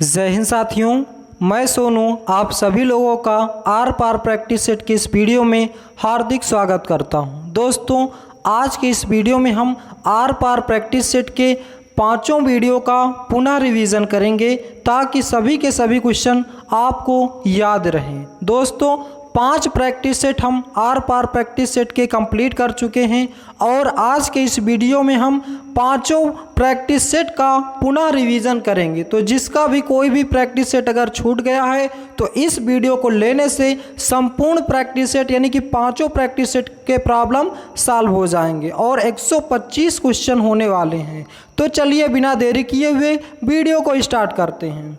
जय हिंद साथियों, मैं सोनू आप सभी लोगों का आर पार प्रैक्टिस सेट के इस वीडियो में हार्दिक स्वागत करता हूं। दोस्तों, आज के इस वीडियो में हम आर पार प्रैक्टिस सेट के पांचों वीडियो का पुनः रिवीजन करेंगे ताकि सभी के सभी क्वेश्चन आपको याद रहें। दोस्तों, 5 प्रैक्टिस सेट हम आर पार प्रैक्टिस सेट के कंप्लीट कर चुके हैं और आज के इस वीडियो में हम पांचों प्रैक्टिस सेट का पुनः रिवीजन करेंगे। तो जिसका भी कोई भी प्रैक्टिस सेट अगर छूट गया है तो इस वीडियो को लेने से संपूर्ण प्रैक्टिस सेट यानी कि पांचों प्रैक्टिस सेट के प्रॉब्लम सॉल्व हो जाएंगे और 125 क्वेश्चन होने वाले हैं। तो चलिए बिना देरी किए हुए वीडियो को स्टार्ट करते हैं।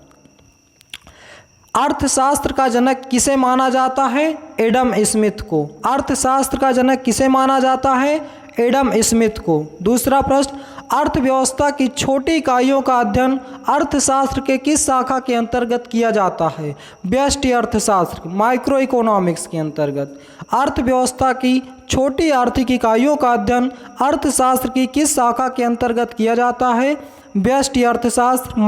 अर्थशास्त्र का जनक किसे माना जाता है? एडम स्मिथ को। अर्थशास्त्र का जनक किसे माना जाता है? एडम स्मिथ को। दूसरा प्रश्न, अर्थव्यवस्था की छोटी इकाइयों का अध्ययन अर्थशास्त्र के किस शाखा के अंतर्गत किया जाता है? व्यष्टि अर्थशास्त्र, माइक्रो इकोनॉमिक्स के अंतर्गत। अर्थव्यवस्था की छोटी आर्थिक इकाइयों का अध्ययन अर्थशास्त्र की किस शाखा के अंतर्गत किया जाता है? व्यष्टि अर्थशास्त्र,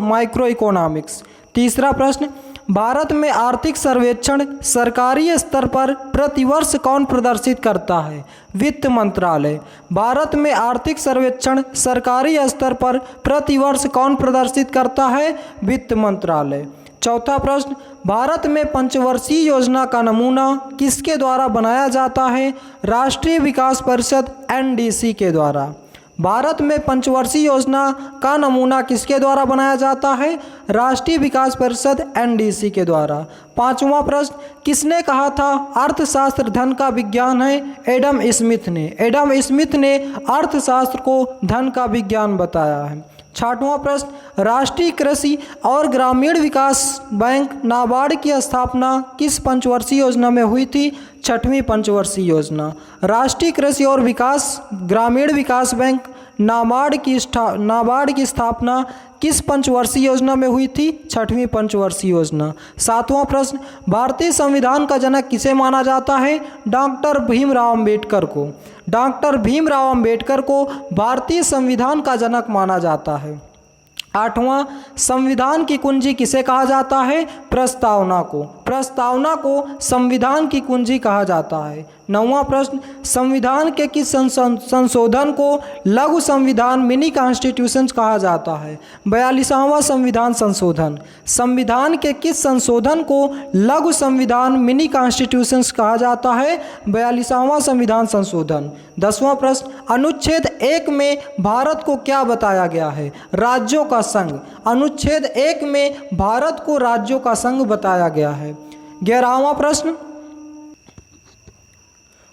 माइक्रो इकोनॉमिक्स। तीसरा प्रश्न, भारत में आर्थिक सर्वेक्षण सरकारी स्तर पर प्रतिवर्ष कौन प्रदर्शित करता है? वित्त मंत्रालय। भारत में आर्थिक सर्वेक्षण सरकारी स्तर पर प्रतिवर्ष कौन प्रदर्शित करता है? वित्त मंत्रालय। चौथा प्रश्न, भारत में पंचवर्षीय योजना का नमूना किसके द्वारा बनाया जाता है? राष्ट्रीय विकास परिषद NDC के द्वारा। भारत में पंचवर्षीय योजना का नमूना किसके द्वारा बनाया जाता है? राष्ट्रीय विकास परिषद NDC के द्वारा। पांचवा प्रश्न, किसने कहा था अर्थशास्त्र धन का विज्ञान है? एडम स्मिथ ने। एडम स्मिथ ने अर्थशास्त्र को धन का विज्ञान बताया है। छठवां प्रश्न, राष्ट्रीय कृषि और ग्रामीण विकास बैंक नाबार्ड की स्थापना किस पंचवर्षीय योजना में हुई थी? छठवीं पंचवर्षीय योजना। राष्ट्रीय कृषि और ग्रामीण विकास बैंक नाबार्ड की स्थापना किस पंचवर्षीय योजना में हुई थी? छठवीं पंचवर्षीय योजना। सातवां प्रश्न, भारतीय संविधान का जनक किसे माना जाता है? डॉक्टर भीमराव अंबेडकर को। डॉक्टर भीमराव अंबेडकर को भारतीय संविधान का जनक माना जाता है। आठवां, संविधान की कुंजी किसे कहा जाता है? प्रस्तावना को। प्रस्तावना को संविधान की कुंजी कहा जाता है। नौवां प्रश्न, संविधान के किस संशोधन को लघु संविधान मिनी कॉन्स्टिट्यूशन कहा जाता है? 42वां संविधान संशोधन। संविधान के किस संशोधन को लघु संविधान मिनी कॉन्स्टिट्यूशन कहा जाता है? 42वां संविधान संशोधन। 10वां प्रश्न, अनुच्छेद 1 में भारत को क्या बताया गया है? राज्यों का संघ। अनुच्छेद 1 में भारत को राज्यों का संघ बताया गया है। 11वां प्रश्न,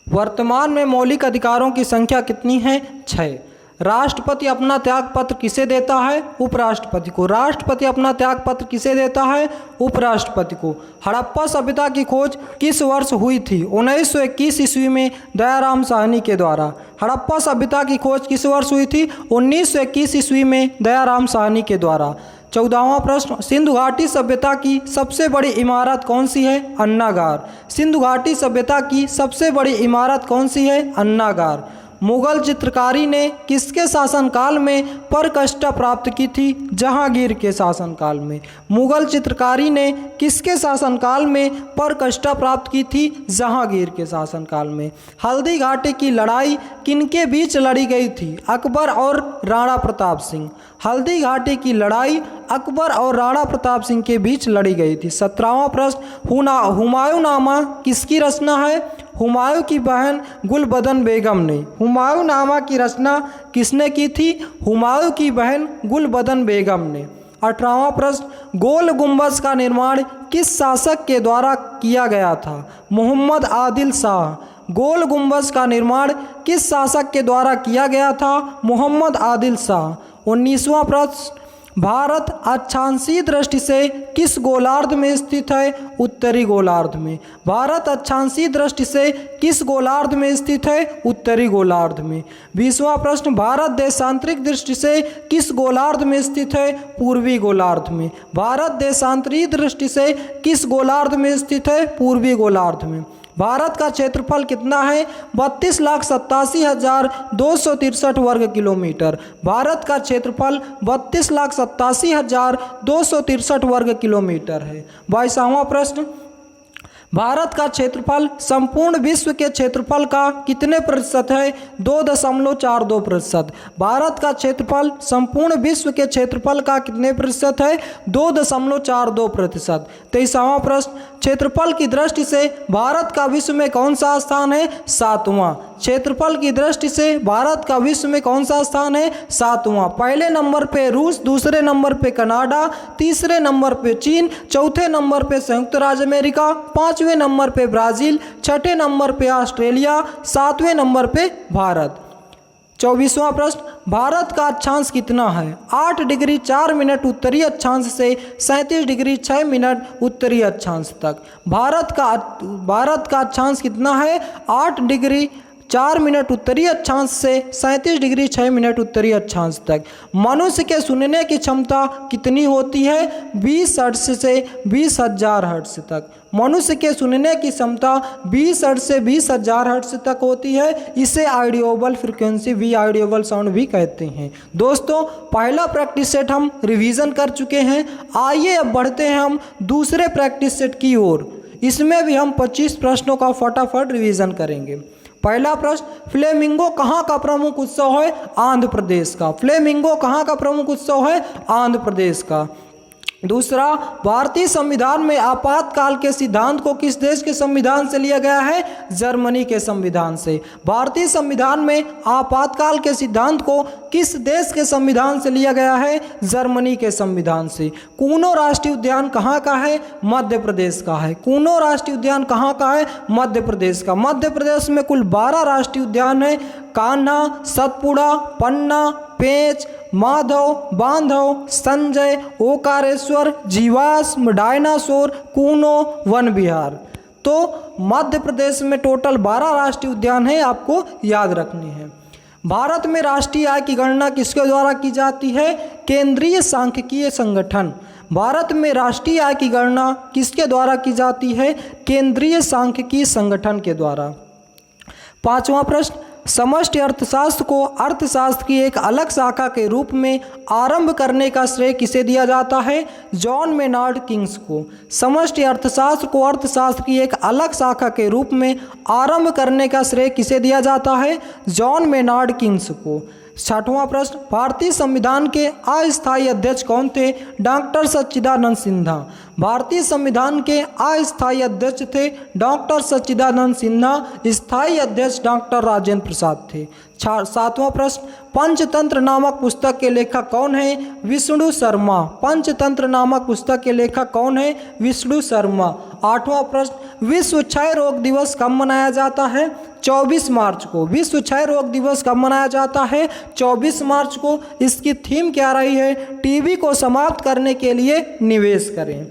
वर्तमान में मौलिक अधिकारों की संख्या कितनी है? 6। राष्ट्रपति अपना त्यागपत्र किसे देता है? उपराष्ट्रपति को। राष्ट्रपति अपना त्यागपत्र किसे देता है? उपराष्ट्रपति को। हड़प्पा सभ्यता की खोज किस वर्ष हुई थी? 1921 ईस्वी में दयाराम साहनी के द्वारा। हड़प्पा सभ्यता की खोज किस वर्ष हुई थी? 1921 ईस्वी में दयाराम साहनी के द्वारा। 14वां प्रश्न, सिंधु घाटी सभ्यता की सबसे बड़ी इमारत कौन सी है? अन्नागार। सिंधु घाटी सभ्यता की सबसे बड़ी इमारत कौन सी है? अन्नागार। मुगल चित्रकारी ने किसके शासनकाल में परकष्टा प्राप्त की थी? जहांगीर के शासनकाल में। मुगल चित्रकारी ने किसके शासनकाल में परकष्टा प्राप्त की थी? जहांगीर के शासनकाल में। हल्दी घाटी की लड़ाई किनके बीच लड़ी गई थी? अकबर और राणा प्रताप सिंह। हल्दी घाटी की लड़ाई अकबर और राणा प्रताप सिंह के बीच लड़ी गई थी। 17वां प्रश्न, हुमायूंनामा किसकी रचना है? हुमायूं की बहन गुलबदन बेगम ने। हुमायूंनामा की रचना किसने की थी? हुमायूं की बहन गुलबदन बेगम ने। 18वां प्रश्न, गोल गुंबज का निर्माण किस शासक के द्वारा किया गया था? मोहम्मद आदिल शाह। गोल गुंबज का निर्माण किस शासक के द्वारा किया गया था? मोहम्मद आदिल शाह। 19वां प्रश्न, भारत अक्षांशीय दृष्टि से किस गोलार्ध में स्थित है? उत्तरी गोलार्ध में। भारत अक्षांशीय दृष्टि से किस गोलार्ध में स्थित है? उत्तरी गोलार्ध में। 20वां प्रश्न, भारत देशांतरिक दृष्टि से किस गोलार्ध में स्थित है? पूर्वी गोलार्ध में। भारत देशांतरीय दृष्टि से किस गोलार्ध में स्थित है? पूर्वी गोलार्ध में। भारत का क्षेत्रफल कितना है? 32,87,263 वर्ग किलोमीटर। भारत का क्षेत्रफल 32,87,263 वर्ग किलोमीटर है। 22वां प्रश्न, भारत का क्षेत्रफल संपूर्ण विश्व के क्षेत्रफल का कितने प्रतिशत है? 2.42%। भारत का क्षेत्रफल संपूर्ण विश्व के क्षेत्रफल का कितने प्रतिशत है? 2.42%। 23वां प्रश्न, क्षेत्रफल की दृष्टि से भारत का विश्व में कौन सा स्थान है? 7वां। क्षेत्रफल की दृष्टि से भारत का विश्व में कौन सा स्थान है? 7वां। पहले नंबर पे रूस, दूसरे नंबर पे कनाडा, तीसरे नंबर पे चीन, चौथे नंबर पे संयुक्त राज्य अमेरिका, 5वें नंबर पे ब्राज़ील, 6ठे नंबर पे ऑस्ट्रेलिया, 7वें नंबर पे भारत। 24वां प्रश्न, भारत का अक्षांश कितना है? 8 डिग्री 4 मिनट उत्तरी अक्षांश से 37 डिग्री 6 मिनट उत्तरी अक्षांश तक। भारत का अक्षांश कितना है? 8 डिग्री 4 मिनट उत्तरी अक्षांश से 37 डिग्री 6 मिनट उत्तरी अक्षांश तक। मनुष्य के सुनने की क्षमता कितनी होती है? 20 हर्ट्ज से 20,000 हर्ट्ज तक। मनुष्य के सुनने की क्षमता 20 हर्ट्ज से 20,000 हर्ट्ज तक होती है। इसे ऑडियोबल फ्रीक्वेंसी भी, ऑडियोबल साउंड भी कहते हैं। दोस्तों, पहला प्रैक्टिस सेट हम रिवीजन कर चुके हैं। आइए अब बढ़ते हैं हम दूसरे प्रैक्टिस सेट की ओर। इसमें भी हम 25 प्रश्नों का फटाफट रिवीजन करेंगे। पहला प्रश्न, फ्लेमिंगो कहाँ का प्रमुख उत्सव है? आंध्र प्रदेश का। फ्लेमिंगो कहाँ का प्रमुख उत्सव है? आंध्र प्रदेश का। दूसरा, भारतीय संविधान में आपातकाल के सिद्धांत को किस देश के संविधान से लिया गया है? जर्मनी के संविधान से। भारतीय संविधान में आपातकाल के सिद्धांत को किस देश के संविधान से लिया गया है? जर्मनी के संविधान से। कूनो राष्ट्रीय उद्यान कहाँ का है? मध्य प्रदेश का है। कूनो राष्ट्रीय उद्यान कहाँ का है? मध्य प्रदेश का। मध्य प्रदेश में कुल 12 राष्ट्रीय उद्यान है। कान्हा, सतपुड़ा, पन्ना, पेंच, माधव, बांधव, संजय, ओकारेश्वर, जीवाश्म, डायनासोर, कूनो, वन विहार। तो मध्य प्रदेश में टोटल 12 राष्ट्रीय उद्यान है, आपको याद रखने हैं। भारत में राष्ट्रीय आय की गणना किसके द्वारा की जाती है? केंद्रीय सांख्यिकीय संगठन। भारत में राष्ट्रीय आय की गणना किसके द्वारा की जाती है? केंद्रीय सांख्यिकीय संगठन के द्वारा। 5वां प्रश्न, समष्टि अर्थशास्त्र को अर्थशास्त्र की एक अलग शाखा के रूप में आरंभ करने का श्रेय किसे दिया जाता है? जॉन मेनार्ड किंग्स को। समष्टि अर्थशास्त्र को अर्थशास्त्र की एक अलग शाखा के रूप में आरंभ करने का श्रेय किसे दिया जाता है? जॉन मेनार्ड किंग्स को। 6वां प्रश्न, भारतीय संविधान के अस्थायी अध्यक्ष कौन थे? डॉक्टर सच्चिदानंद सिन्हा। भारतीय संविधान के अस्थायी अध्यक्ष थे डॉक्टर सच्चिदानंद सिन्हा। स्थायी अध्यक्ष डॉक्टर राजेंद्र प्रसाद थे। 7वां प्रश्न, पंचतंत्र नामक पुस्तक के लेखक कौन है? विष्णु शर्मा। पंचतंत्र नामक पुस्तक के लेखक कौन है? विष्णु शर्मा। 8वां प्रश्न, विश्व क्षय रोग दिवस कब मनाया जाता है? 24 मार्च को। विश्व क्षय रोग दिवस कब मनाया जाता है? 24 मार्च को। इसकी थीम क्या रही है? टीबी को समाप्त करने के लिए निवेश करें।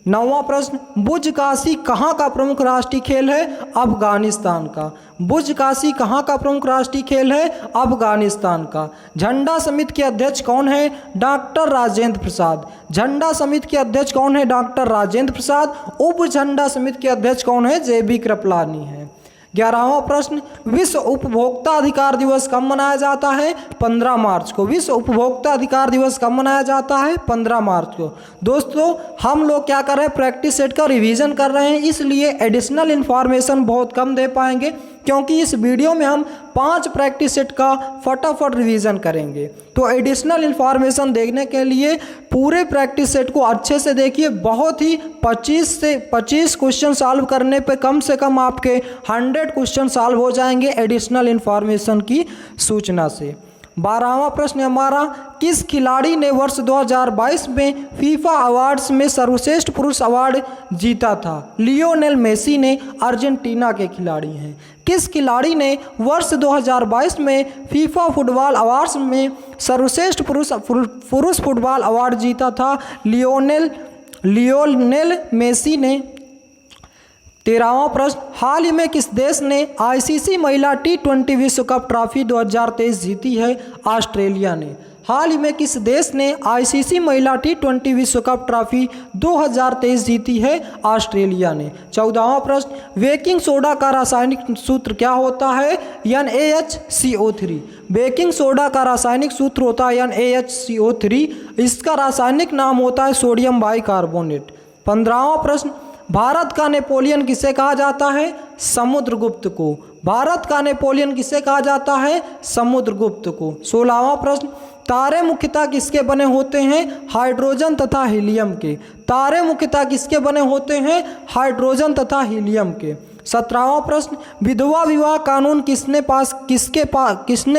9वां प्रश्न, बुर्ज काशी कहाँ का प्रमुख राष्ट्रीय खेल है? अफगानिस्तान का। बुर्ज काशी कहाँ का प्रमुख राष्ट्रीय खेल है? अफगानिस्तान का। झंडा समिति के अध्यक्ष कौन है? डॉक्टर राजेंद्र प्रसाद। झंडा समिति के अध्यक्ष कौन है? डॉक्टर राजेंद्र प्रसाद। उप झंडा समिति के अध्यक्ष कौन है? JB कृपलानी है। 11वां प्रश्न, विश्व उपभोक्ता अधिकार दिवस कब मनाया जाता है? 15 मार्च को। विश्व उपभोक्ता अधिकार दिवस कब मनाया जाता है? 15 मार्च को। दोस्तों, हम लोग क्या कर रहे हैं? प्रैक्टिस सेट का रिवीजन कर रहे हैं, इसलिए एडिशनल इन्फॉर्मेशन बहुत कम दे पाएंगे, क्योंकि इस वीडियो में हम 5 प्रैक्टिस सेट का फटाफट रिवीजन करेंगे। तो एडिशनल इन्फॉर्मेशन देखने के लिए पूरे प्रैक्टिस सेट को अच्छे से देखिए। बहुत ही 25 क्वेश्चन सॉल्व करने पे कम से कम आपके 100 क्वेश्चन सॉल्व हो जाएंगे एडिशनल इन्फॉर्मेशन की सूचना से। 12वां प्रश्न हमारा, किस खिलाड़ी ने वर्ष 2022 में फीफा अवार्ड्स में सर्वश्रेष्ठ पुरुष अवार्ड जीता था? लियोनेल मेसी ने, अर्जेंटीना के खिलाड़ी हैं। किस खिलाड़ी ने वर्ष 2022 में फीफा फुटबॉल अवार्ड्स में सर्वश्रेष्ठ पुरुष फुटबॉल अवार्ड जीता था? लियोनेल मेसी ने। 13वां प्रश्न, हाल ही में किस देश ने ICC महिला T20 विश्व कप ट्रॉफी 2023 जीती है? ऑस्ट्रेलिया ने। हाल ही में किस देश ने आईसीसी महिला T20 विश्व कप ट्रॉफी 2023 जीती है? ऑस्ट्रेलिया ने। 14वां प्रश्न, बेकिंग सोडा का रासायनिक सूत्र क्या होता है? NaHCO3। बेकिंग सोडा का रासायनिक सूत्र होता है NaHCO3। इसका रासायनिक नाम होता है सोडियम बाइकार्बोनेट। 15वां प्रश्न, भारत का नेपोलियन किसे कहा जाता है? समुद्रगुप्त को। भारत का नेपोलियन किसे कहा जाता है? समुद्रगुप्त को। 16वां प्रश्न, तारे मुख्यतः किसके बने होते हैं? हाइड्रोजन तथा हीलियम के। तारे मुख्यतः किसके बने होते हैं? हाइड्रोजन तथा हीलियम के। 17वां प्रश्न, विधवा विवाह कानून किसने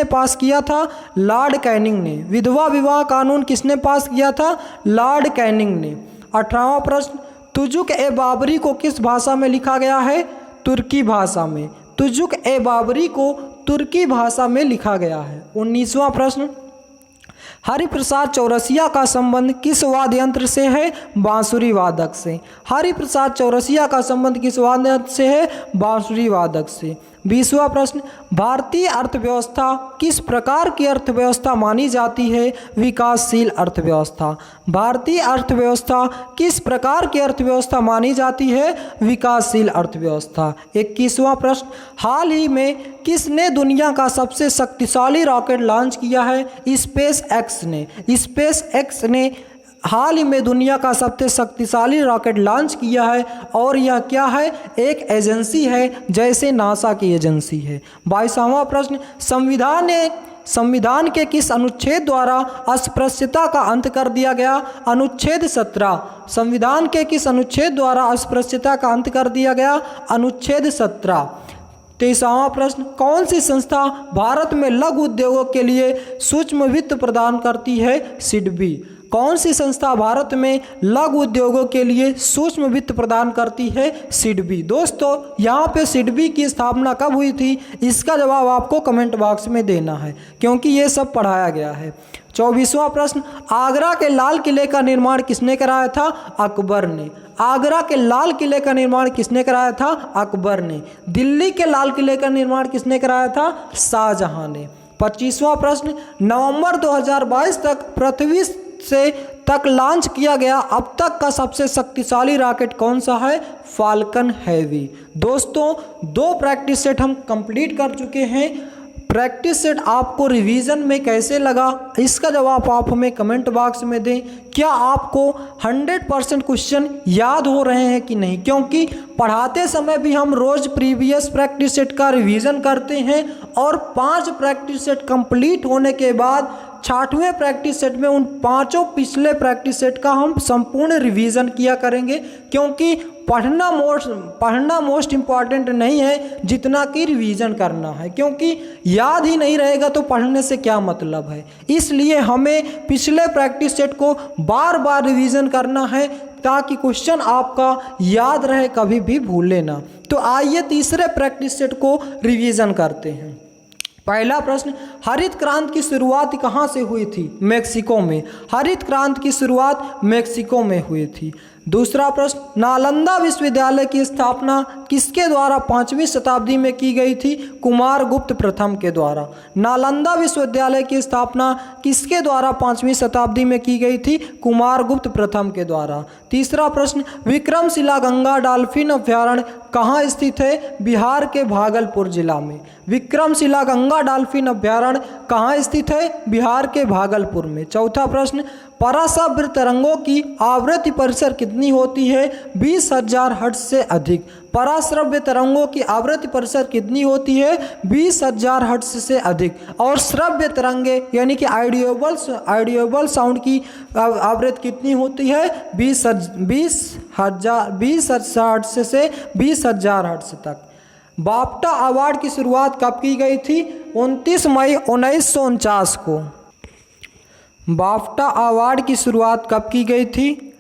पास किया था? लॉर्ड कैनिंग ने। विधवा विवाह कानून किसने पास किया था? लॉर्ड कैनिंग ने। 18वां प्रश्न, तुजुक ए बाबरी को किस भाषा में लिखा गया है? तुर्की भाषा में। तुजुक ए बाबरी को तुर्की भाषा में लिखा गया है। 19वां प्रश्न, हरिप्रसाद चौरसिया का संबंध किस वाद्य यंत्र से है? बांसुरी वादक से। हरिप्रसाद चौरसिया का संबंध किस वाद्य यंत्र से है? बांसुरी वादक से। 20वां प्रश्न, भारतीय अर्थव्यवस्था किस प्रकार की अर्थव्यवस्था मानी जाती है? विकासशील अर्थव्यवस्था। भारतीय अर्थव्यवस्था किस प्रकार की अर्थव्यवस्था मानी जाती है? विकासशील अर्थव्यवस्था। 21वां प्रश्न, हाल ही में किसने दुनिया का सबसे शक्तिशाली रॉकेट लॉन्च किया है? स्पेस एक्स ने। स्पेस एक्स ने हाल ही में दुनिया का सबसे शक्तिशाली रॉकेट लॉन्च किया है और यह क्या है? एक एजेंसी है, जैसे नासा की एजेंसी है। 22वां प्रश्न, संविधान के किस अनुच्छेद द्वारा अस्पृश्यता का अंत कर दिया गया? अनुच्छेद 17। संविधान के किस अनुच्छेद द्वारा अस्पृश्यता का अंत कर दिया गया? अनुच्छेद 17। 23वां प्रश्न, कौन सी संस्था भारत में लघु उद्योगों के लिए सूक्ष्म वित्त प्रदान करती है? सिडबी। कौन सी संस्था भारत में लघु उद्योगों के लिए सूक्ष्म वित्त प्रदान करती है? सिडबी। दोस्तों, यहाँ पे सिडबी की स्थापना कब हुई थी? इसका जवाब आपको कमेंट बॉक्स में देना है, क्योंकि ये सब पढ़ाया गया है। 24वां प्रश्न, आगरा के लाल किले का निर्माण किसने कराया था? अकबर ने। आगरा के लाल किले का निर्माण किसने कराया था? अकबर ने। दिल्ली के लाल किले का निर्माण किसने कराया था? शाहजहां ने। 25वां प्रश्न, नवंबर 2022 तक पृथ्वी से तक लॉन्च किया गया अब तक का सबसे शक्तिशाली रॉकेट कौन सा है? Falcon heavy. दोस्तों, 2 प्रैक्टिस सेट हम कंप्लीट कर चुके हैं। प्रैक्टिस सेट आपको रिवीजन में कैसे लगा, इसका जवाब आप हमें कमेंट बॉक्स में दें। क्या आपको 100% क्वेश्चन याद हो रहे हैं कि नहीं? क्योंकि पढ़ाते समय भी हम रोज़ प्रीवियस प्रैक्टिस सेट का रिवीजन करते हैं और 5 प्रैक्टिस सेट कंप्लीट होने के बाद 6वें प्रैक्टिस सेट में उन 5 पिछले प्रैक्टिस सेट का हम संपूर्ण रिवीजन किया करेंगे, क्योंकि पढ़ना मोस्ट इम्पॉर्टेंट नहीं है जितना कि रिवीजन करना है, क्योंकि याद ही नहीं रहेगा तो पढ़ने से क्या मतलब है। इसलिए हमें पिछले प्रैक्टिस सेट को बार बार रिवीजन करना है ताकि क्वेश्चन आपका याद रहे, कभी भी भूले ना। तो आइए तीसरे प्रैक्टिस सेट को रिवीजन करते हैं। पहला प्रश्न, हरित क्रांति की शुरुआत कहाँ से हुई थी? मेक्सिको में। हरित क्रांति की शुरुआत मेक्सिको में हुई थी। दूसरा प्रश्न, नालंदा विश्वविद्यालय की स्थापना किसके द्वारा 5वीं शताब्दी में की गई थी? कुमारगुप्त प्रथम के द्वारा। नालंदा विश्वविद्यालय की स्थापना किसके द्वारा 5वीं शताब्दी में की गई थी? कुमारगुप्त प्रथम के द्वारा। तीसरा प्रश्न, विक्रमशिला गंगा डॉल्फिन अभ्यारण्य कहाँ स्थित है? बिहार के भागलपुर जिला में। विक्रमशिला गंगा डॉल्फिन अभ्यारण्य कहाँ स्थित है? बिहार के भागलपुर में। चौथा प्रश्न, पराश्रव्य तरंगों की आवृत्ति परिसर कितनी होती है? 20,000 हर्ट्ज से अधिक। पराश्रव्य तरंगों की आवृत्ति परिसर कितनी होती है? 20,000 हर्ट्ज से अधिक। और श्रव्य तरंगे यानी कि ऑडियोबल साउंड की आवृत्ति कितनी होती है? 20,000 हर्ट्ज से 20,000 हर्ट्ज तक। बाफ्टा अवार्ड की शुरुआत कब की गई थी? 29 मई 1949 को। बाफ्टा अवार्ड की शुरुआत कब की गई थी?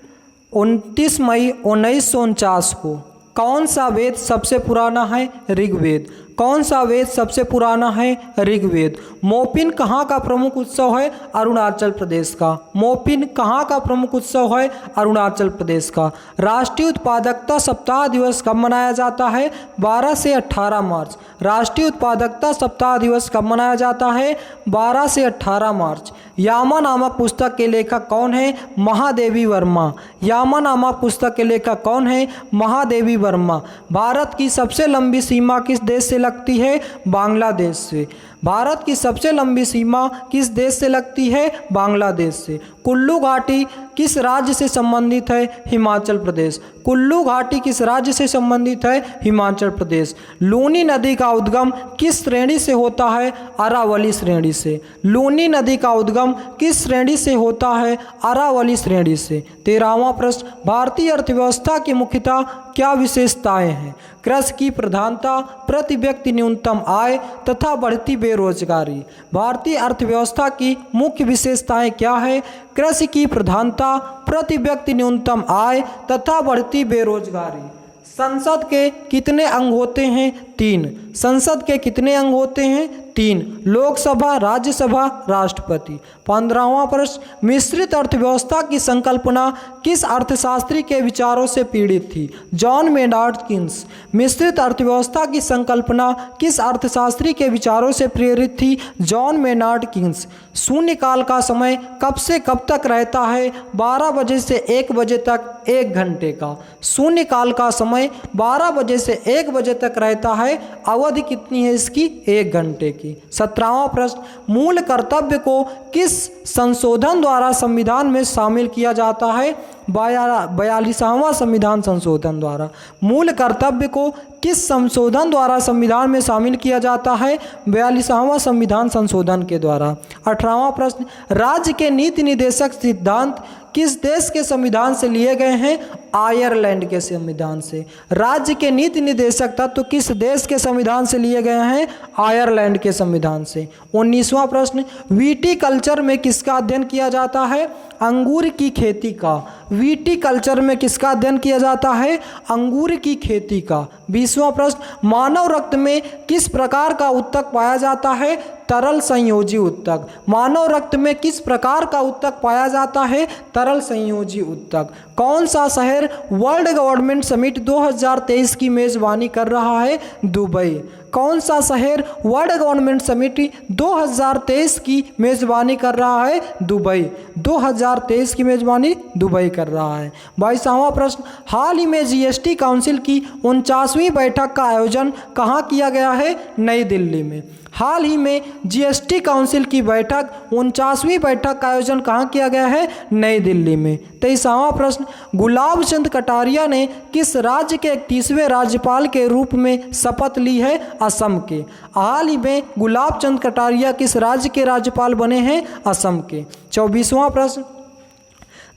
29 मई 1949 को। कौन सा वेद सबसे पुराना है? ऋग्वेद। कौन सा वेद सबसे पुराना है? ऋग्वेद। मोपिन कहाँ का प्रमुख उत्सव है? अरुणाचल प्रदेश का। मोपिन कहाँ का प्रमुख उत्सव है? अरुणाचल प्रदेश का। राष्ट्रीय उत्पादकता सप्ताह दिवस कब मनाया जाता है? 12 से 18 मार्च। राष्ट्रीय उत्पादकता सप्ताह दिवस कब मनाया जाता है? 12 से 18 मार्च। यामा नामक पुस्तक के लेखक कौन है? महादेवी वर्मा। यामा नामक पुस्तक के लेखक कौन है? महादेवी वर्मा। भारत की सबसे लंबी सीमा किस देश से लगती है? बांग्लादेश से। भारत की सबसे लंबी सीमा किस देश से लगती है? बांग्लादेश से। कुल्लू घाटी किस राज्य से संबंधित है? हिमाचल प्रदेश। कुल्लू घाटी किस राज्य से संबंधित है? हिमाचल प्रदेश। लूनी नदी का उद्गम किस श्रेणी से होता है? अरावली श्रेणी से। लूनी नदी का उद्गम किस श्रेणी से होता है? अरावली श्रेणी से। 13वां प्रश्न, भारतीय अर्थव्यवस्था की मुख्यतः क्या विशेषताएं हैं? कृषि की प्रधानता, प्रति व्यक्ति न्यूनतम आय तथा बढ़ती बेरोजगारी। भारतीय अर्थव्यवस्था की मुख्य विशेषताएं क्या है? कृषि की प्रधानता, प्रति व्यक्ति न्यूनतम आय तथा बढ़ती बेरोजगारी। संसद के कितने अंग होते हैं? 3। संसद के कितने अंग होते हैं? 3। लोकसभा, राज्यसभा, राष्ट्रपति। 15वां प्रश्न, मिश्रित अर्थव्यवस्था की संकल्पना किस अर्थशास्त्री के विचारों से पीड़ित थी? John Maynard Keynes. मिश्रित अर्थव्यवस्था की संकल्पना किस अर्थशास्त्री के विचारों से प्रेरित थी? John Maynard Keynes. शून्यकाल का समय कब से कब तक रहता है? 12 बजे से 1 बजे तक, 1 घंटे का। शून्यकाल का समय 12 बजे से 1 बजे तक रहता है। अवधि कितनी है इसकी? 1 घंटे की। 17वां प्रश्न, मूल कर्तव्य को किस संशोधन द्वारा संविधान में शामिल किया जाता है? 42वां संविधान संशोधन द्वारा। मूल कर्तव्य को किस संशोधन द्वारा संविधान में शामिल किया जाता है? 42वां संविधान संशोधन के द्वारा। 18वां प्रश्न, राज्य के नीति निर्देशक सिद्धांत किस देश के संविधान से लिए गए हैं? आयरलैंड के संविधान से। राज्य के नीति निर्देशक तत्व किस देश के संविधान से लिए गए हैं? आयरलैंड के संविधान से। 19वां प्रश्न, विटीकल्चर में किसका अध्ययन किया जाता है? अंगूर की खेती का। विटीकल्चर में किसका अध्ययन किया जाता है? अंगूर की खेती का। 20वां प्रश्न, मानव रक्त में किस प्रकार का उत्तक पाया जाता है? तरल संयोजी उत्तक। मानव रक्त में किस प्रकार का उत्तक पाया जाता है? तरल संयोजी उत्तक। कौन सा शहर वर्ल्ड गवर्नमेंट समिट 2023 की मेजबानी कर रहा है? दुबई। कौन सा शहर वर्ल्ड गवर्नमेंट समिट 2023 की मेजबानी कर रहा है? दुबई। 2023 की मेजबानी दुबई कर रहा है। 22वां प्रश्न, हाल ही में जीएसटी काउंसिल की 49वीं बैठक का आयोजन कहाँ किया गया है? नई दिल्ली में। हाल ही में जीएसटी काउंसिल की बैठक 49वीं बैठक का आयोजन कहाँ किया गया है? नई दिल्ली में। 23वां प्रश्न, गुलाब चंद कटारिया ने किस राज्य के 31वें राज्यपाल के रूप में शपथ ली है? असम के। हाल ही में गुलाब चंद कटारिया किस राज्य के राज्यपाल बने हैं? असम के। 24वां प्रश्न,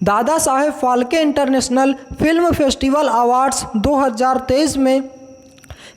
Dada Saheb Phalke international film festival awards 2023 में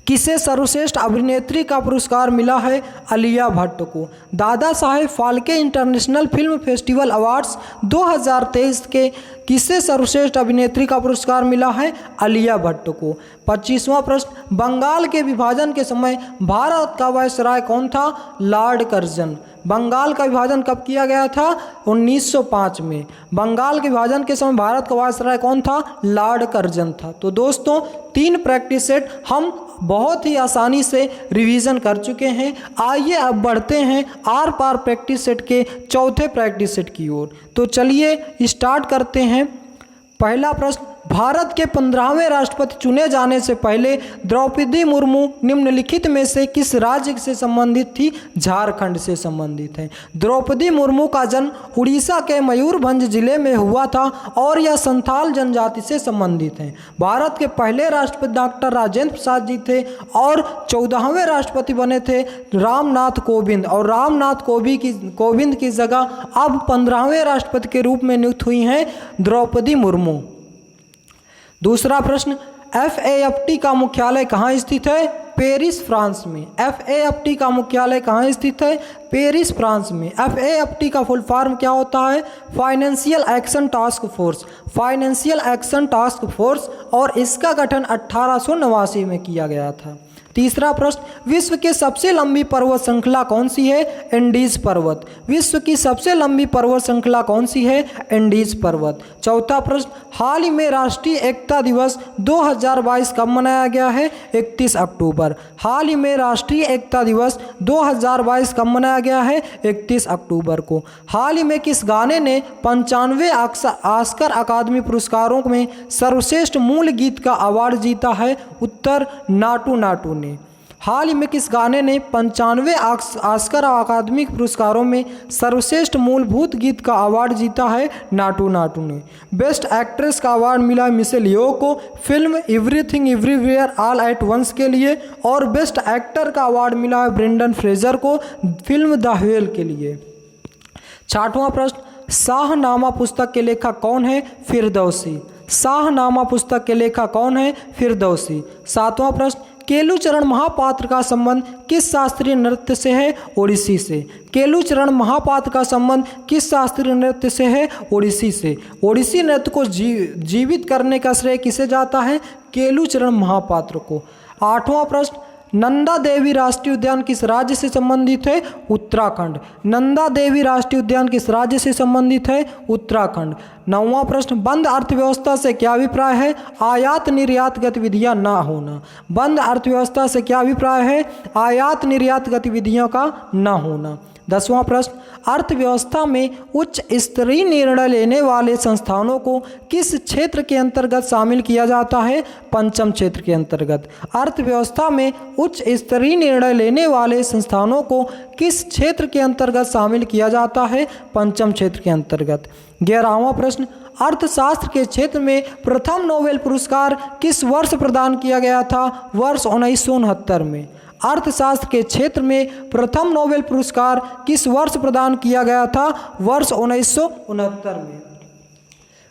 किसे सर्वश्रेष्ठ अभिनेत्री का पुरस्कार मिला है? आलिया भट्ट को। Dada Saheb Phalke international film festival awards 2023 के किसे सर्वश्रेष्ठ अभिनेत्री का पुरस्कार मिला है? आलिया भट्ट को। 25वां प्रश्न, बंगाल के विभाजन के समय भारत का वायसराय कौन था? Lord Curzon. बंगाल का विभाजन कब किया गया था? 1905 में। बंगाल के विभाजन के समय भारत का वायसराय कौन था? लॉर्ड कर्जन था। तो दोस्तों 3 प्रैक्टिस सेट हम बहुत ही आसानी से रिवीजन कर चुके हैं। आइए अब बढ़ते हैं आर पार प्रैक्टिस सेट के चौथे प्रैक्टिस सेट की ओर। तो चलिए स्टार्ट करते हैं। पहला प्रश्न, भारत के 15वें राष्ट्रपति चुने जाने से पहले द्रौपदी मुर्मू निम्नलिखित में से किस राज्य से संबंधित थी? झारखंड से संबंधित है। द्रौपदी मुर्मू का जन्म उड़ीसा के मयूरभंज जिले में हुआ था और यह संथाल जनजाति से संबंधित है। भारत के पहले राष्ट्रपति डॉक्टर राजेंद्र प्रसाद जी थे और 14वें राष्ट्रपति बने थे रामनाथ कोविंद, और रामनाथ कोविंद की जगह अब 15वें राष्ट्रपति के रूप में नियुक्त हुई हैं द्रौपदी मुर्मू। दूसरा प्रश्न, FAFT का मुख्यालय कहाँ स्थित है? पेरिस, फ्रांस में। FAFT का मुख्यालय कहाँ स्थित है? पेरिस, फ्रांस में। FAFT का फुल फॉर्म क्या होता है? Financial action task force. Financial action task force, और इसका गठन 1889 में किया गया था। तीसरा प्रश्न, विश्व की सबसे लंबी पर्वत श्रृंखला कौन सी है? एंडीज पर्वत। विश्व की सबसे लंबी पर्वत श्रृंखला कौन सी है? एंडीज पर्वत। चौथा प्रश्न, हाल ही में राष्ट्रीय एकता दिवस 2022 कब मनाया गया है? 31 अक्टूबर। हाल ही में राष्ट्रीय एकता दिवस 2022 कब मनाया गया है? 31 अक्टूबर को। हाल ही में किस गाने ने 95वें ऑस्कर अकादमी पुरस्कारों में सर्वश्रेष्ठ मूल गीत का अवार्ड जीता है? उत्तर, नाटू नाटू ने। हाल ही में किस गाने ने 95वें ऑस्कर अकादमी पुरस्कारों में सर्वश्रेष्ठ मूलभूत गीत का अवार्ड जीता है? नाटू नाटू ने। बेस्ट एक्ट्रेस का अवार्ड मिला है मिशेल येओ को film Everything Everywhere All At Once के लिए, और बेस्ट एक्टर का अवार्ड मिला है ब्रेंडन फ्रेजर को फिल्म द व्हेल के लिए। छठवां प्रश्न, शाहनामा पुस्तक के लेखक कौन है? फिरदौसी। शाहनामा पुस्तक के लेखक कौन है? फिरदौसी। सातवां प्रश्न, केलुचरण महापात्र का संबंध किस शास्त्रीय नृत्य से है? ओडिसी से। केलुचरण महापात्र का संबंध किस शास्त्रीय नृत्य से है? ओडिसी से। ओडिसी नृत्य को जीवित करने का श्रेय किसे जाता है? केलुचरण महापात्र को। आठवां प्रश्न, नंदा देवी राष्ट्रीय उद्यान किस राज्य से संबंधित है? उत्तराखंड। नंदा देवी राष्ट्रीय उद्यान किस राज्य से संबंधित है? उत्तराखंड। नौवां प्रश्न, बंद अर्थव्यवस्था से क्या अभिप्राय है? आयात निर्यात गतिविधियां ना होना। बंद अर्थव्यवस्था से क्या अभिप्राय है? आयात निर्यात गतिविधियों का न होना। 10वां प्रश्न, अर्थव्यवस्था में उच्च स्तरीय निर्णय लेने वाले संस्थानों को किस क्षेत्र के अंतर्गत शामिल किया जाता है? पंचम क्षेत्र के अंतर्गत। अर्थव्यवस्था में उच्च स्तरीय निर्णय लेने वाले संस्थानों को किस क्षेत्र के अंतर्गत शामिल किया जाता है? पंचम क्षेत्र के अंतर्गत। 11वां प्रश्न, अर्थशास्त्र के क्षेत्र में प्रथम नोबेल पुरस्कार किस वर्ष प्रदान किया गया था? वर्ष 1969 में। अर्थशास्त्र के क्षेत्र में प्रथम नोबेल पुरस्कार किस वर्ष प्रदान किया गया था? वर्ष 1969 में।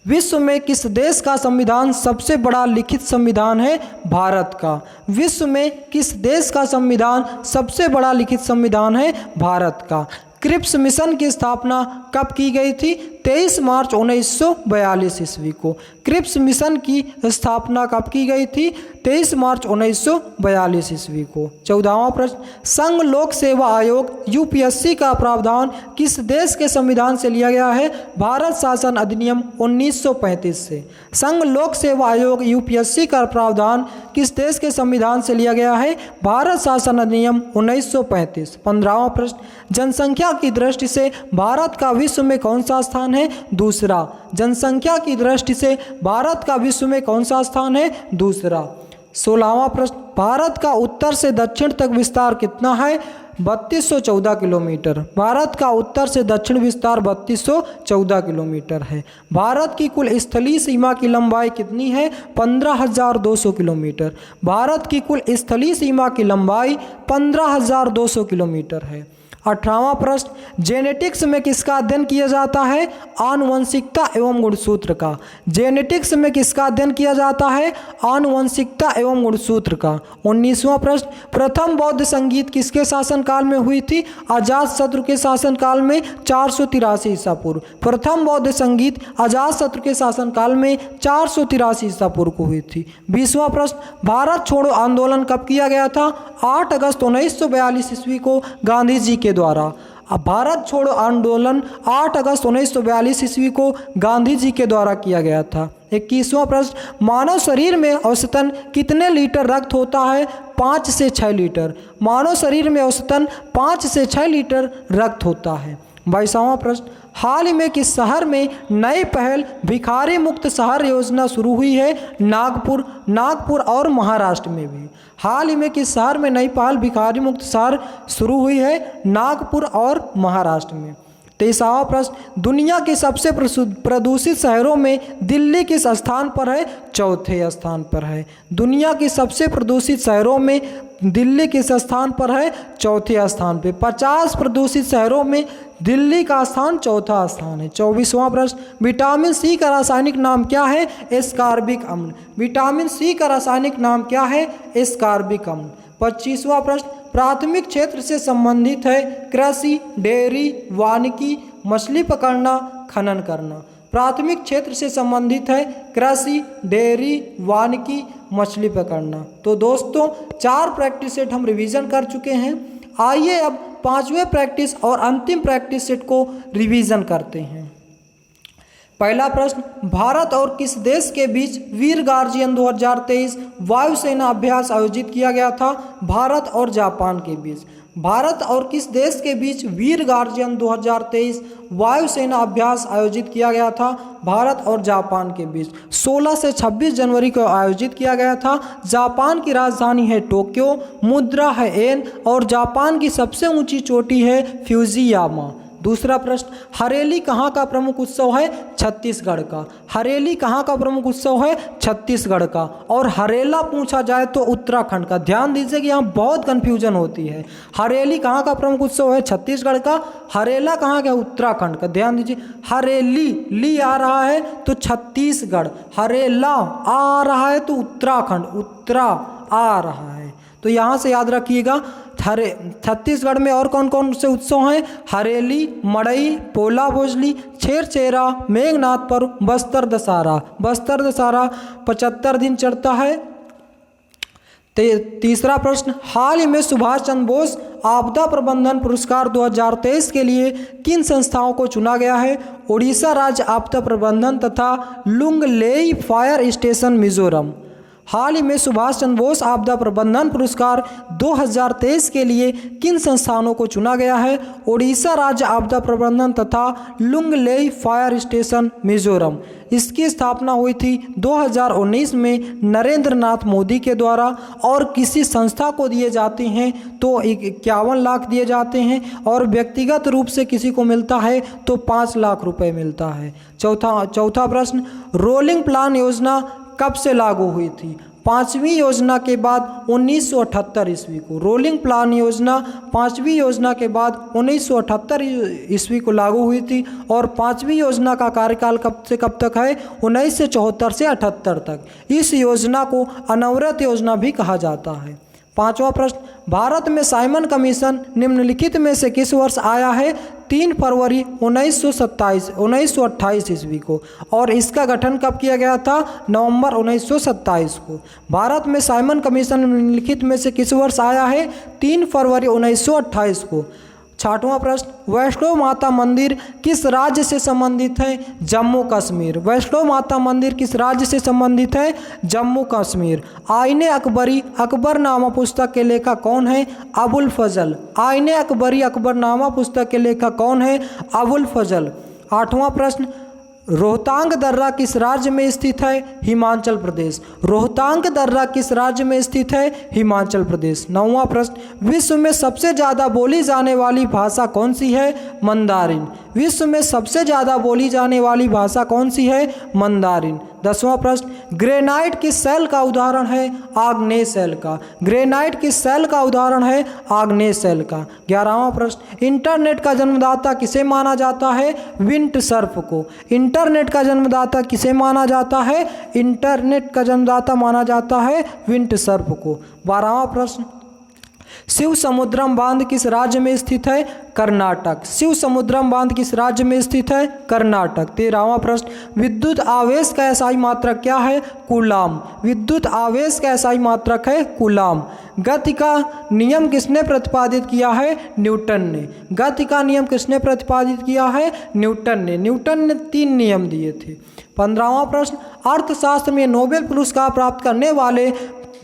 विश्व में किस देश का संविधान सबसे बड़ा लिखित संविधान है? भारत का। विश्व में किस देश का संविधान सबसे बड़ा लिखित संविधान है? भारत का। क्रिप्स मिशन की स्थापना कब की गई थी? 23 मार्च 1942 ईस्वी को। क्रिप्स मिशन की स्थापना कब की गई थी? 23 मार्च 1942 ईस्वी को। 14वां प्रश्न, संघ लोक सेवा आयोग यूपीएससी का प्रावधान किस देश के संविधान से लिया गया है? भारत शासन अधिनियम 1935 से। संघ लोक सेवा आयोग यूपीएससी का प्रावधान किस देश के संविधान से लिया गया है? भारत शासन अधिनियम 1935। 15वां प्रश्न, जनसंख्या की दृष्टि से भारत का विश्व में कौन सा स्थान है? दूसरा। जनसंख्या की दृष्टि से भारत का विश्व में कौन सा स्थान है? दूसरा। 16वां प्रश्न, भारत का उत्तर से दक्षिण तक विस्तार कितना है? 3214 किलोमीटर। भारत का उत्तर से दक्षिण विस्तार 3214 किलोमीटर है। भारत की कुल स्थलीय सीमा की लंबाई कितनी है? 15,200 किलोमीटर। भारत की कुल स्थलीय सीमा की लंबाई 15,200 किलोमीटर है। 18वां प्रश्न, जेनेटिक्स में किसका अध्ययन किया जाता है? आनुवंशिकता एवं गुणसूत्र का। जेनेटिक्स में किसका अध्ययन किया जाता है? आनुवंशिकता एवं गुणसूत्र का। 19वां प्रश्न, प्रथम बौद्ध संगीत किसके शासनकाल में हुई थी? अजातशत्रु के शासनकाल में 483 ईसा पूर्व। प्रथम बौद्ध संगीत अजातशत्रु के शासनकाल में 483 ईसा पूर्व को हुई थी। 20वां प्रश्न, भारत छोड़ो आंदोलन कब किया गया था? 8 अगस्त 1942 ईस्वी को गांधी जी के द्वारा। अब भारत छोड़ो आंदोलन 8 अगस्त 1942 ईस्वी को गांधी जी के द्वारा किया गया था। 21वां प्रश्न, मानव शरीर में औसतन कितने लीटर रक्त होता है? 5 से 6 लीटर। मानव शरीर में औसतन 5 से 6 लीटर रक्त होता है। 22वां प्रश्न, हाल ही में किस शहर में नई पहल भिखारी मुक्त शहर योजना शुरू हुई है? नागपुर और महाराष्ट्र में भी। हाल ही में किस शहर में नई पहल भिखारी मुक्त शहर शुरू हुई है? नागपुर और महाराष्ट्र में। 23वां प्रश्न, दुनिया के सबसे प्रदूषित शहरों में दिल्ली किस स्थान पर है? चौथे स्थान पर है। दुनिया के सबसे प्रदूषित शहरों में दिल्ली किस स्थान पर है? चौथे स्थान पे। 50 प्रदूषित शहरों में दिल्ली का स्थान चौथा स्थान है। 24वां प्रश्न, विटामिन सी का रासायनिक नाम क्या है? एस्कॉर्बिक अम्ल। विटामिन सी का रासायनिक नाम क्या है? एस्कॉर्बिक अम्ल। 25वां प्रश्न, प्राथमिक क्षेत्र से संबंधित है कृषि, डेयरी, वानिकी, मछली पकड़ना, खनन करना। प्राथमिक क्षेत्र से संबंधित है कृषि, डेयरी, वानिकी, मछली पकड़ना। तो दोस्तों 4 प्रैक्टिस सेट हम रिवीजन कर चुके हैं। आइए अब 5वें प्रैक्टिस और अंतिम प्रैक्टिस सेट को रिवीजन करते हैं। पहला प्रश्न, भारत और किस देश के बीच वीर गार्जियन 2023 वायुसेना अभ्यास आयोजित किया गया था? भारत और जापान के बीच। भारत और किस देश के बीच वीर गार्जियन 2023 वायुसेना अभ्यास आयोजित किया गया था? भारत और जापान के बीच 16 से 26 जनवरी को आयोजित किया गया था। जापान की राजधानी है टोक्यो, मुद्रा है येन और जापान की सबसे ऊंची चोटी है फ्यूजियामा। दूसरा प्रश्न, हरेली कहाँ का प्रमुख उत्सव है? छत्तीसगढ़ का। हरेली कहाँ का प्रमुख उत्सव है? छत्तीसगढ़ का। और हरेला पूछा जाए तो उत्तराखंड का। ध्यान दीजिए कि यहाँ बहुत कन्फ्यूजन होती है। हरेली कहाँ का प्रमुख उत्सव है? छत्तीसगढ़ का। हरेला कहाँ का? उत्तराखंड का। ध्यान दीजिए, हरेली ली आ रहा है तो छत्तीसगढ़, हरेला आ रहा है तो उत्तराखंड, उत्तरा आ रहा है। तो यहाँ से याद रखिएगा छत्तीसगढ़ में और कौन कौन से उत्सव हैं? हरेली, मड़ई, पोला भोजली, छेरछेरा, मेघनाथ पर्व, बस्तर दशहरा। बस्तर दशहरा 75 दिन चलता है। तीसरा प्रश्न, हाल ही में सुभाष चंद्र बोस आपदा प्रबंधन पुरस्कार 2023 के लिए किन संस्थाओं को चुना गया है? उड़ीसा राज्य आपदा प्रबंधन तथा लुंगलेई फायर स्टेशन मिजोरम। हाल ही में सुभाष चंद्र बोस आपदा प्रबंधन पुरस्कार 2023 के लिए किन संस्थानों को चुना गया है? उड़ीसा राज्य आपदा प्रबंधन तथा लुंगलेई फायर स्टेशन मिजोरम। इसकी स्थापना हुई थी 2019 में नरेंद्र नाथ मोदी के द्वारा और किसी संस्था को दिए जाते हैं तो 51 लाख दिए जाते हैं और व्यक्तिगत रूप से किसी को मिलता है तो 5 लाख रुपए मिलता है। चौथा प्रश्न, रोलिंग प्लान योजना कब से लागू हुई थी? 5वीं योजना के बाद 1978 ईस्वी को। रोलिंग प्लान योजना 5वीं योजना के बाद 1978 ईस्वी को लागू हुई थी और 5वीं योजना का कार्यकाल कब से कब तक है? 1974 से 78 तक। इस योजना को अनवरत योजना भी कहा जाता है। 5वां प्रश्न, भारत में साइमन कमीशन निम्नलिखित में से किस वर्ष आया है? 3 फरवरी 1928 ईस्वी को। और इसका गठन कब किया गया था? नवंबर 1927 को। भारत में साइमन कमीशन निम्नलिखित में से किस वर्ष आया है? 3 फरवरी 1928 को। 6वां प्रश्न, वैष्णो माता मंदिर किस राज्य से संबंधित है? जम्मू कश्मीर। वैष्णो माता मंदिर किस राज्य से संबंधित है? जम्मू कश्मीर। आईने अकबरी अकबरनामा पुस्तक के लेखक कौन है? अबुल फजल। आईने अकबरी अकबरनामा पुस्तक के लेखक कौन है? अबुल फजल। 8वां प्रश्न, रोहतांग दर्रा किस राज्य में स्थित है? हिमाचल प्रदेश। रोहतांग दर्रा किस राज्य में स्थित है? हिमाचल प्रदेश। 9वां प्रश्न, विश्व में सबसे ज़्यादा बोली जाने वाली भाषा कौन सी है? मंदारिन। विश्व में सबसे ज़्यादा बोली जाने वाली भाषा कौन सी है? मंदारिन। 10वां प्रश्न, ग्रेनाइट किस शैल का उदाहरण है? आग्नेय शैल का। ग्रेनाइट किस शैल का उदाहरण है? आग्नेय शैल का। 11वां प्रश्न, इंटरनेट का जन्मदाता किसे माना जाता है? विंडसर्फ को। इंटरनेट का जन्मदाता किसे माना जाता है? इंटरनेट का जन्मदाता माना जाता है विंडसर्फ को। 12वां प्रश्न, शिव समुद्रम बांध किस राज्य में स्थित है? कर्नाटक। शिव समुद्रम बांध किस राज्य में स्थित है? कर्नाटक। 13वां प्रश्न, विद्युत आवेश का एसआई मात्रक क्या है? कूलाम। विद्युत आवेश का एसआई मात्रक है कूलाम। गति का नियम किसने प्रतिपादित किया है? न्यूटन ने। गति का नियम किसने प्रतिपादित किया है? न्यूटन ने। न्यूटन ने 3 नियम दिए थे। 15वां प्रश्न, अर्थशास्त्र में नोबेल पुरस्कार प्राप्त करने वाले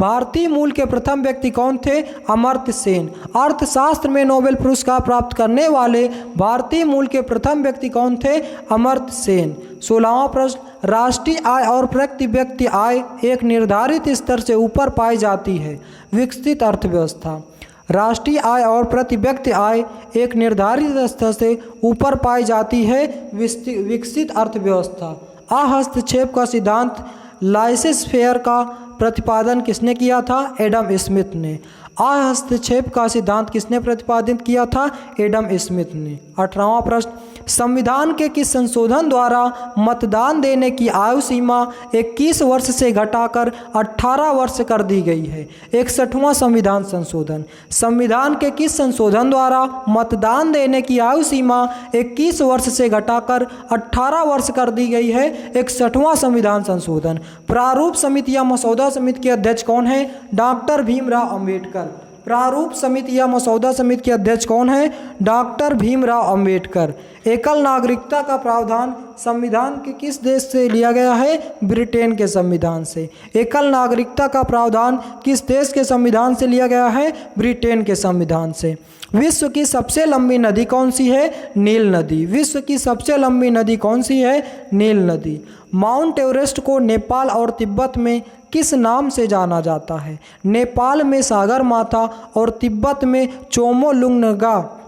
भारतीय मूल के प्रथम व्यक्ति कौन थे? अमर्त्य सेन। अर्थशास्त्र में नोबेल पुरस्कार प्राप्त करने वाले भारतीय मूल के प्रथम व्यक्ति कौन थे? अमर्त्य सेन। 16वां प्रश्न, राष्ट्रीय आय और प्रति व्यक्ति आय एक निर्धारित स्तर से ऊपर पाई जाती है। विकसित अर्थव्यवस्था। राष्ट्रीय आय और प्रति व्यक्ति आय एक निर्धारित स्तर से ऊपर पाई जाती है। विकसित अर्थव्यवस्था। अहस्तक्षेप का सिद्धांत लाइसेंस फेयर का प्रतिपादन किसने किया था? एडम स्मिथ ने। अहस्तक्षेप का सिद्धांत किसने प्रतिपादित किया था? एडम स्मिथ ने। 18वां प्रश्न, संविधान के किस संशोधन द्वारा मतदान देने की आयु सीमा 21 वर्ष से घटाकर 18 वर्ष कर दी गई है? 61वां संविधान संशोधन। संविधान के किस संशोधन द्वारा मतदान देने की आयु सीमा 21 वर्ष से घटाकर 18 वर्ष कर दी गई है? 61वां संविधान संशोधन। प्रारूप समिति या मसौदा समिति के अध्यक्ष कौन है? डॉक्टर भीमराव अंबेडकर। प्रारूप समिति या मसौदा समिति के अध्यक्ष कौन है? डॉक्टर भीमराव अंबेडकर। एकल नागरिकता का प्रावधान संविधान के किस देश से लिया गया है? ब्रिटेन के संविधान से। एकल नागरिकता का प्रावधान किस देश के संविधान से लिया गया है? ब्रिटेन के संविधान से। विश्व की सबसे लंबी नदी कौन सी है? नील नदी। विश्व की सबसे लंबी नदी कौन सी है? नील नदी। माउंट एवरेस्ट को नेपाल और तिब्बत में किस नाम से जाना जाता है? नेपाल में सागर माथा और तिब्बत में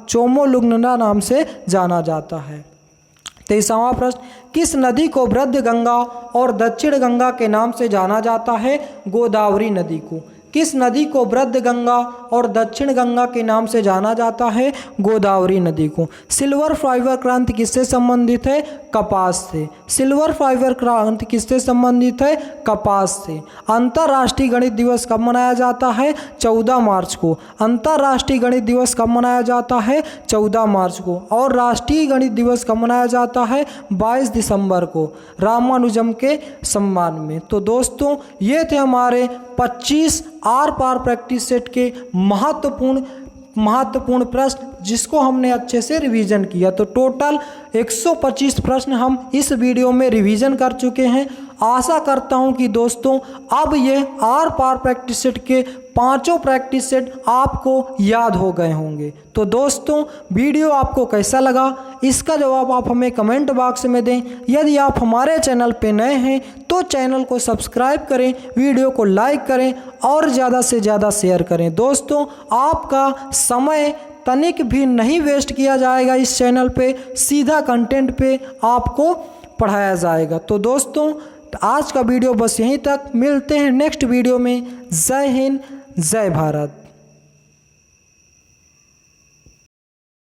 चोमोलुंगना नाम से जाना जाता है। 23वां प्रश्न, किस नदी को वृद्ध गंगा और दक्षिण गंगा के नाम से जाना जाता है? गोदावरी नदी को। किस नदी को वृद्ध गंगा और दक्षिण गंगा के नाम से जाना जाता है? गोदावरी नदी को। सिल्वर फाइबर क्रांति किससे संबंधित है? कपास से। सिल्वर फाइबर क्रांति किससे संबंधित है? कपास से। अंतर्राष्ट्रीय गणित दिवस कब मनाया जाता है? 14 मार्च को। अंतर्राष्ट्रीय गणित दिवस कब मनाया जाता है? 14 मार्च को। और राष्ट्रीय गणित दिवस कब मनाया जाता है? 22 दिसंबर को, रामानुजम के सम्मान में। तो दोस्तों, ये थे हमारे 25 आर पार प्रैक्टिस सेट के महत्वपूर्ण प्रश्न, जिसको हमने अच्छे से रिवीजन किया। तो टोटल 125 प्रश्न हम इस वीडियो में रिवीजन कर चुके हैं। आशा करता हूं कि दोस्तों अब ये आर पार प्रैक्टिस सेट के 5 प्रैक्टिस सेट आपको याद हो गए होंगे। तो दोस्तों, वीडियो आपको कैसा लगा, इसका जवाब आप हमें कमेंट बॉक्स में दें। यदि आप हमारे चैनल पे नए हैं तो चैनल को सब्सक्राइब करें, वीडियो को लाइक करें और ज़्यादा से ज़्यादा शेयर करें। दोस्तों, आपका समय तनिक भी नहीं वेस्ट किया जाएगा। इस चैनल पे सीधा कंटेंट पे आपको पढ़ाया जाएगा। तो दोस्तों, आज का वीडियो बस यहीं तक। मिलते हैं नेक्स्ट वीडियो में। जय हिंद, जय भारत।